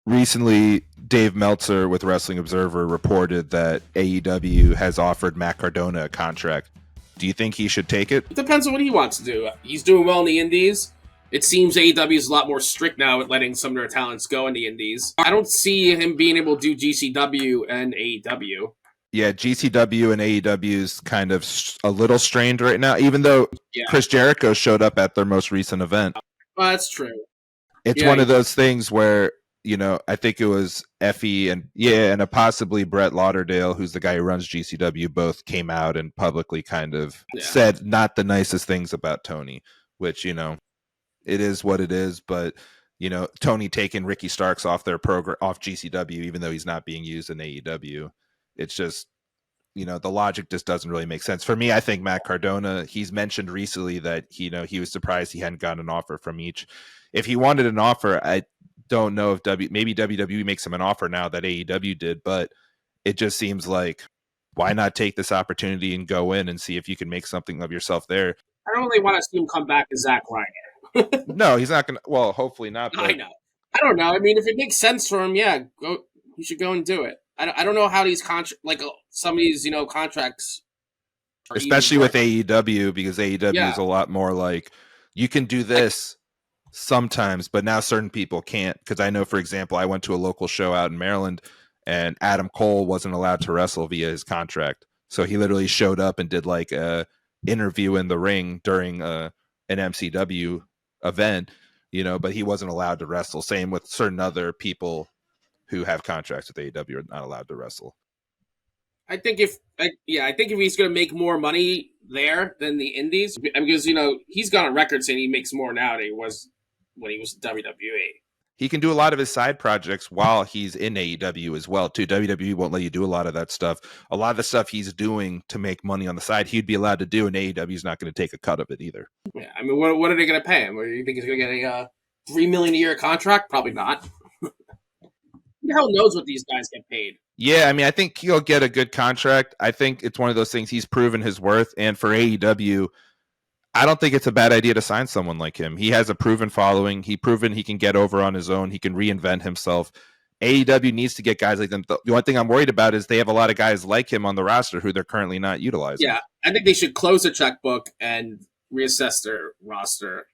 recently Dave Meltzer with Wrestling Observer reported that AEW has offered Matt Cardona a contract. Do you think he should take it? It depends on what he wants to do. He's doing well in the indies. It seems AEW is a lot more strict now at letting some of their talents go in the indies. I don't see him being able to do GCW and AEW. Yeah, GCW and AEW is kind of a little strained right now, even though Chris Jericho showed up at their most recent event. That's true. It's one of those things where, I think it was Effie and possibly Brett Lauderdale, who's the guy who runs GCW, both came out and publicly kind of said not the nicest things about Tony, which, it is what it is. But, Tony taking Ricky Starks off their program, off GCW, even though he's not being used in AEW. It's just, the logic just doesn't really make sense. For me, I think Matt Cardona, he's mentioned recently that, he was surprised he hadn't gotten an offer from each. If he wanted an offer, I don't know if maybe WWE makes him an offer now that AEW did, but it just seems like, why not take this opportunity and go in and see if you can make something of yourself there? I don't really want to see him come back as Zack Ryder. No, he's not going to. Well, hopefully not. But... I know. I don't know. I mean, if it makes sense for him, go. You should go and do it. I don't know how these some of these contracts, especially with AEW, because AEW is a lot more like, you can do this sometimes, but now certain people can't. Because I know, for example, I went to a local show out in Maryland, and Adam Cole wasn't allowed to wrestle via his contract, so he literally showed up and did like a interview in the ring during an MCW event, but he wasn't allowed to wrestle. Same with certain other people who have contracts with AEW are not allowed to wrestle. I think if he's going to make more money there than the indies, because he's got a record saying he makes more now than he was when he was in WWE. He can do a lot of his side projects while he's in AEW as well, too. WWE won't let you do a lot of that stuff. A lot of the stuff he's doing to make money on the side, he'd be allowed to do, and AEW's not going to take a cut of it either. Yeah, I mean, what are they going to pay him? Or do you think he's going to get a $3 million a year contract? Probably not. Who the hell knows what these guys get paid? Yeah, I mean, I think he'll get a good contract. I think it's one of those things he's proven his worth. And for AEW, I don't think it's a bad idea to sign someone like him. He has a proven following. He's proven he can get over on his own. He can reinvent himself. AEW needs to get guys like them. The one thing I'm worried about is they have a lot of guys like him on the roster who they're currently not utilizing. Yeah, I think they should close the checkbook and reassess their roster